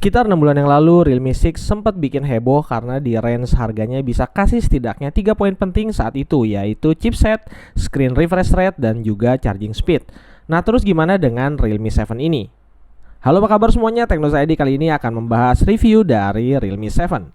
Sekitar 6 bulan yang lalu, Realme 6 sempat bikin heboh karena di range harganya bisa kasih setidaknya 3 poin penting saat itu, yaitu chipset, screen refresh rate, dan juga charging speed. Nah, terus gimana dengan Realme 7 ini? Halo, apa kabar semuanya? Teknos ID kali ini akan membahas review dari Realme 7.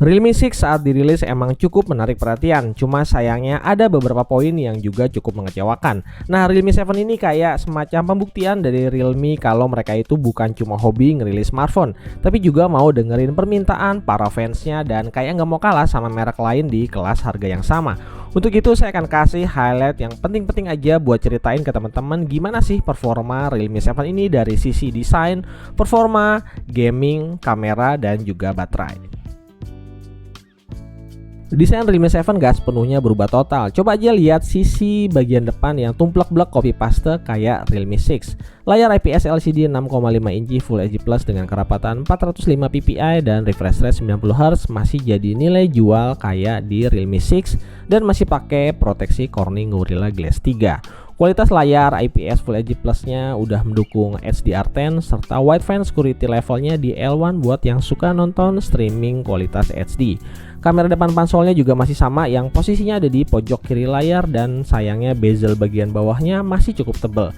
Realme 6 saat dirilis emang cukup menarik perhatian, cuma sayangnya ada beberapa poin yang juga cukup mengecewakan. Nah, Realme 7 ini kayak semacam pembuktian dari Realme kalau mereka itu bukan cuma hobi ngerilis smartphone, tapi juga mau dengerin permintaan para fansnya dan kayak nggak mau kalah sama merek lain di kelas harga yang sama. Untuk itu saya akan kasih highlight yang penting-penting aja buat ceritain ke teman-teman gimana sih performa Realme 7 ini dari sisi desain, performa, gaming, kamera, dan juga baterai. Desain Realme 7 gak sepenuhnya berubah total. Coba aja lihat sisi bagian depan yang tumplek-blek copy paste kayak Realme 6. Layar IPS LCD 6,5 inci Full HD Plus dengan kerapatan 405 ppi dan refresh rate 90Hz masih jadi nilai jual kayak di Realme 6 dan masih pakai proteksi Corning Gorilla Glass 3. Kualitas layar IPS Full HD Plus-nya udah mendukung HDR10 serta wideband security levelnya di L1 buat yang suka nonton streaming kualitas HD. Kamera depan pansolnya juga masih sama yang posisinya ada di pojok kiri layar dan sayangnya bezel bagian bawahnya masih cukup tebal.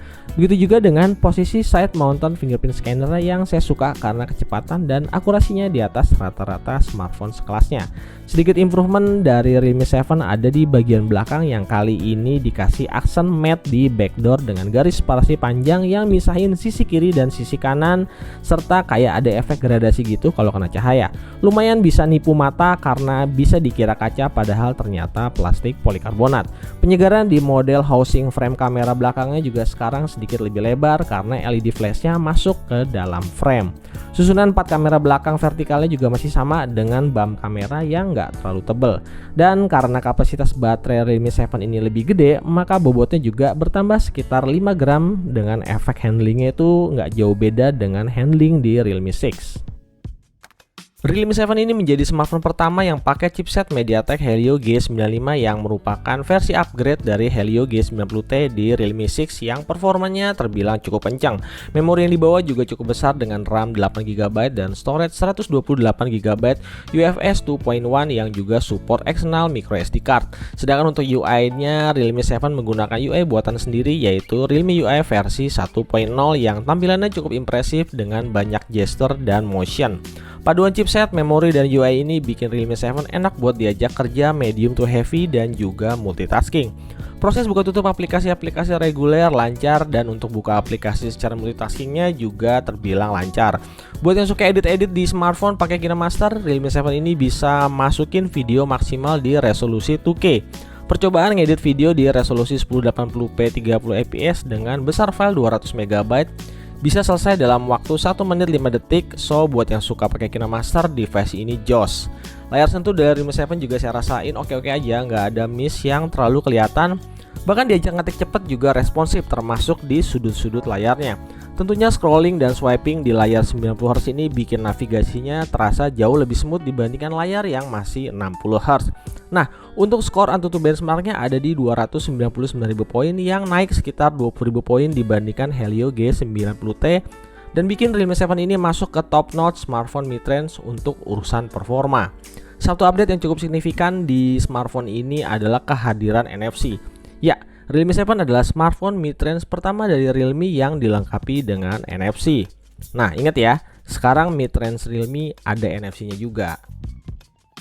Begitu juga dengan posisi side mounted fingerprint scanner yang saya suka karena kecepatan dan akurasinya di atas rata-rata smartphone sekelasnya. Sedikit improvement dari Realme 7 ada di bagian belakang yang kali ini dikasih aksen matte di backdoor dengan garis sparasi panjang yang misahin sisi kiri dan sisi kanan serta kayak ada efek gradasi gitu kalau kena cahaya. Lumayan bisa nipu mata karena bisa dikira kaca padahal ternyata plastik polikarbonat. Penyegaran di model housing frame kamera belakangnya juga sekarang sedikit lebih lebar karena LED flashnya masuk ke dalam frame. Susunan 4 kamera belakang vertikalnya juga masih sama dengan bump kamera yang nggak terlalu tebal. Dan karena kapasitas baterai Realme 7 ini lebih gede, maka bobotnya juga bertambah sekitar 5 gram dengan efek handlingnya itu nggak jauh beda dengan handling di Realme 6. Realme 7 ini menjadi smartphone pertama yang pakai chipset MediaTek Helio G95 yang merupakan versi upgrade dari Helio G90T di Realme 6 yang performanya terbilang cukup kencang. Memori yang dibawa juga cukup besar dengan RAM 8GB dan storage 128GB UFS 2.1 yang juga support external microSD card. Sedangkan untuk UI-nya Realme 7 menggunakan UI buatan sendiri yaitu Realme UI versi 1.0 yang tampilannya cukup impresif dengan banyak gesture dan motion. Paduan chipset, memori, dan UI ini bikin Realme 7 enak buat diajak kerja medium to heavy dan juga multitasking. Proses buka tutup aplikasi-aplikasi reguler lancar dan untuk buka aplikasi secara multitaskingnya juga terbilang lancar. Buat yang suka edit-edit di smartphone pakai KineMaster, Realme 7 ini bisa masukin video maksimal di resolusi 2K. Percobaan ngedit video di resolusi 1080p 30fps dengan besar file 200MB bisa selesai dalam waktu 1 menit 5 detik. So buat yang suka pakai KineMaster, device ini jos. Layar sentuh dari Realme 7 juga saya rasain oke-oke aja, nggak ada miss yang terlalu kelihatan. Bahkan diajak ngetik cepet juga responsif termasuk di sudut-sudut layarnya. Tentunya scrolling dan swiping di layar 90Hz ini bikin navigasinya terasa jauh lebih smooth dibandingkan layar yang masih 60Hz. Nah, untuk skor AnTuTu benchmarknya ada di 299.000 poin yang naik sekitar 20.000 poin dibandingkan Helio G90T dan bikin Realme 7 ini masuk ke top notch smartphone mid-range untuk urusan performa. Satu update yang cukup signifikan di smartphone ini adalah kehadiran NFC. Ya, Realme 7 adalah smartphone mid-range pertama dari Realme yang dilengkapi dengan NFC. Nah, ingat ya, sekarang mid-range Realme ada NFC-nya juga.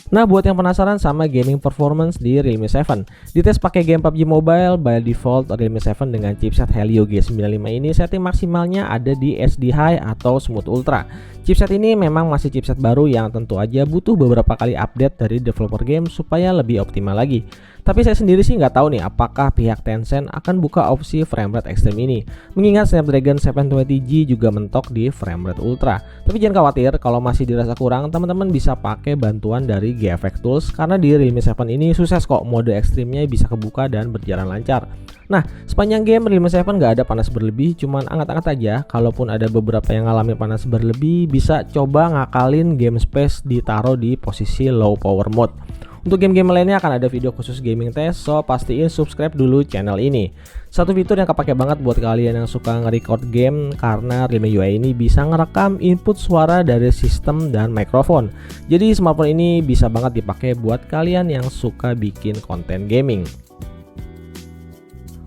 Nah, buat yang penasaran sama gaming performance di Realme 7, dites pakai game PUBG Mobile by default Realme 7 dengan chipset Helio G95 ini setting maksimalnya ada di SD High atau Smooth Ultra. Chipset ini memang masih chipset baru yang tentu aja butuh beberapa kali update dari developer game supaya lebih optimal lagi. Tapi saya sendiri sih nggak tahu nih apakah pihak Tencent akan buka opsi framerate ekstrem ini, mengingat Snapdragon 720G juga mentok di framerate ultra. Tapi jangan khawatir, kalau masih dirasa kurang, teman-teman bisa pakai bantuan dari GFX Tools karena di Realme 7 ini sukses kok mode ekstrimnya bisa kebuka dan berjalan lancar. Nah, sepanjang game Realme 7 nggak ada panas berlebih, cuman anget-anget aja. Kalaupun ada beberapa yang ngalamin panas berlebih, bisa coba ngakalin game space ditaruh di posisi low power mode. Untuk game-game lainnya akan ada video khusus gaming test, so pastiin subscribe dulu channel ini. Satu fitur yang kepake banget buat kalian yang suka nge-record game karena Realme UI ini bisa ngerekam input suara dari sistem dan mikrofon. Jadi smartphone ini bisa banget dipakai buat kalian yang suka bikin konten gaming.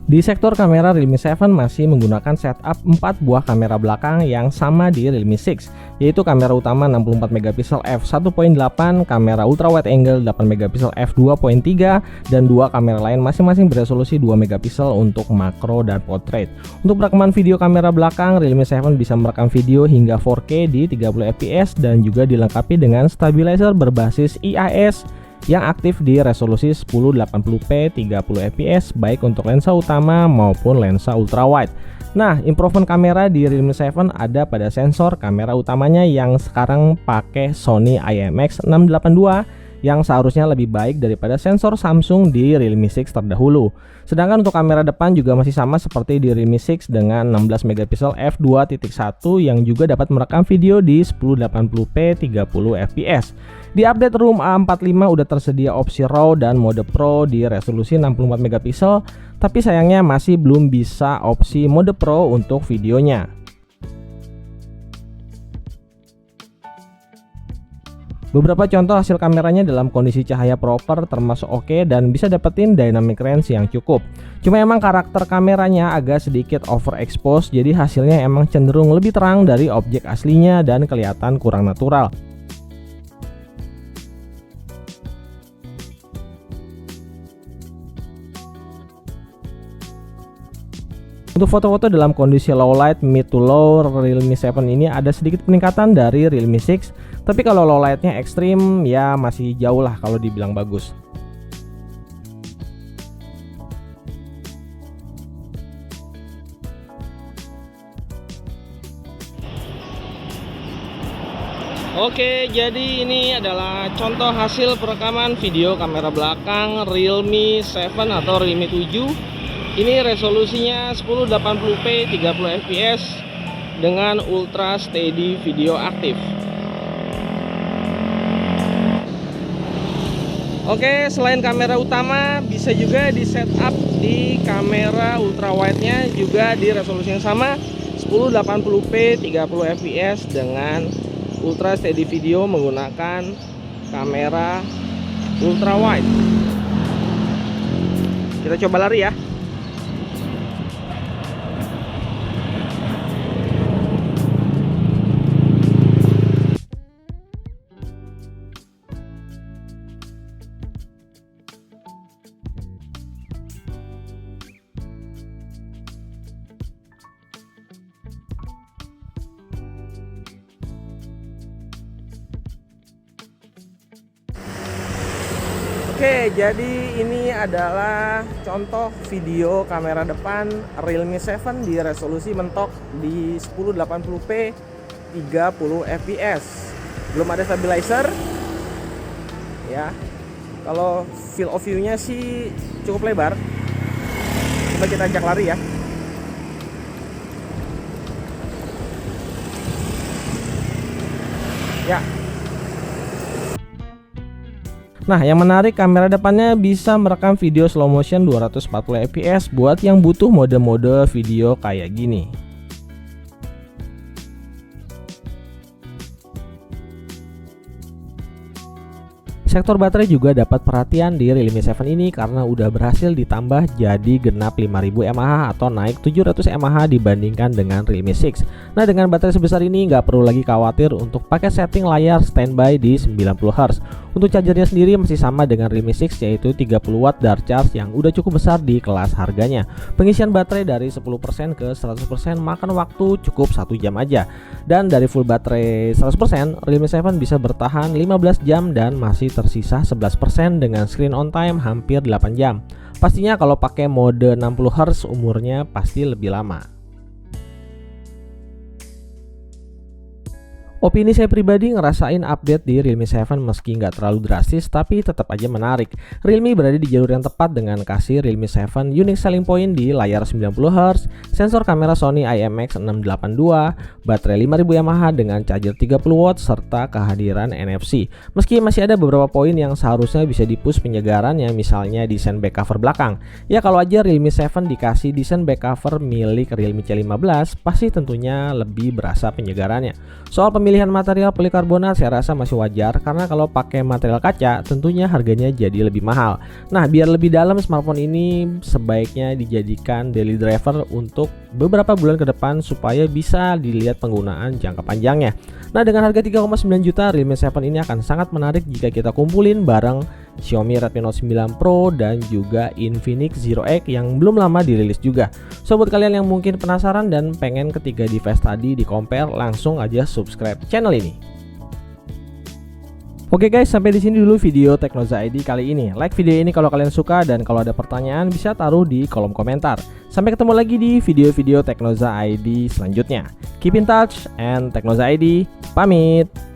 Di sektor kamera, Realme 7 masih menggunakan setup 4 buah kamera belakang yang sama di Realme 6, yaitu kamera utama 64 megapiksel f1.8, kamera ultra wide angle 8 megapiksel f2.3, dan dua kamera lain masing-masing beresolusi 2 megapiksel untuk makro dan portrait. Untuk perekaman video kamera belakang, Realme 7 bisa merekam video hingga 4K di 30 fps dan juga dilengkapi dengan stabilizer berbasis IIS yang aktif di resolusi 1080p 30 fps baik untuk lensa utama maupun lensa ultra wide. Nah, improvement kamera di Realme 7 ada pada sensor kamera utamanya yang sekarang pakai Sony IMX682 yang seharusnya lebih baik daripada sensor Samsung di Realme 6 terdahulu. Sedangkan untuk kamera depan juga masih sama seperti di Realme 6 dengan 16 megapiksel f2.1 yang juga dapat merekam video di 1080p 30 fps. Di update ROM A45 udah tersedia opsi RAW dan mode Pro di resolusi 64 megapiksel, tapi sayangnya masih belum bisa opsi mode Pro untuk videonya. Beberapa contoh hasil kameranya dalam kondisi cahaya proper termasuk oke dan bisa dapetin dynamic range yang cukup. Cuma emang karakter kameranya agak sedikit overexpose, jadi hasilnya emang cenderung lebih terang dari objek aslinya dan kelihatan kurang natural. Untuk foto-foto dalam kondisi low light, mid to low, Realme 7 ini ada sedikit peningkatan dari Realme 6, tapi kalau low lightnya ekstrim ya masih jauh lah kalau dibilang bagus. Oke, jadi ini adalah contoh hasil perekaman video kamera belakang Realme 7 atau Realme 7. Ini resolusinya 1080p 30 fps dengan ultra steady video aktif. Oke, selain kamera utama bisa juga di setup di kamera ultra wide nya juga di resolusi yang sama 1080p 30 fps dengan ultra steady video menggunakan kamera ultra wide. Kita coba lari ya. Oke, jadi ini adalah contoh video kamera depan Realme 7 di resolusi mentok di 1080p 30 fps. Belum ada stabilizer. Ya. Kalau field of view-nya sih cukup lebar. Coba kita ajak lari ya. Ya. Nah, yang menarik kamera depannya bisa merekam video slow motion 240 fps buat yang butuh mode-mode video kayak gini. Sektor baterai juga dapat perhatian di Realme 7 ini karena udah berhasil ditambah jadi genap 5000 mAh atau naik 700 mAh dibandingkan dengan Realme 6. Nah, dengan baterai sebesar ini nggak perlu lagi khawatir untuk pakai setting layar standby di 90Hz. Untuk chargernya sendiri masih sama dengan Realme 6 yaitu 30W Dart Charge yang udah cukup besar di kelas harganya. Pengisian baterai dari 10% ke 100% makan waktu cukup 1 jam aja. Dan dari full baterai 100%, Realme 7 bisa bertahan 15 jam dan masih tersisa 11% dengan screen on time hampir 8 jam. Pastinya kalau pakai mode 60Hz umurnya pasti lebih lama. Opini saya pribadi ngerasain update di Realme 7 meski nggak terlalu drastis tapi tetap aja menarik. Realme berada di jalur yang tepat dengan kasih Realme 7 unique selling point di layar 90Hz, sensor kamera Sony IMX682, baterai 5000 Yamaha dengan charger 30W serta kehadiran NFC. Meski masih ada beberapa poin yang seharusnya bisa dipush penyegarannya, misalnya desain back cover belakang. Ya kalau aja Realme 7 dikasih desain back cover milik Realme C15 pasti tentunya lebih berasa penyegarannya. Soal pemilihan material polikarbonat saya rasa masih wajar karena kalau pakai material kaca tentunya harganya jadi lebih mahal. Nah, biar lebih dalam smartphone ini sebaiknya dijadikan daily driver untuk beberapa bulan ke depan supaya bisa dilihat penggunaan jangka panjangnya. Nah, dengan harga 3,9 juta Realme 7 ini akan sangat menarik jika kita kumpulin bareng Xiaomi Redmi Note 9 Pro dan juga Infinix Zero X yang belum lama dirilis juga. So buat kalian yang mungkin penasaran dan pengen ketiga device tadi di compare, langsung aja subscribe channel ini. Oke guys, sampai di sini dulu video Teknoza ID kali ini. Like video ini kalau kalian suka dan kalau ada pertanyaan bisa taruh di kolom komentar. Sampai ketemu lagi di video-video Teknoza ID selanjutnya. Keep in touch and Teknoza ID pamit.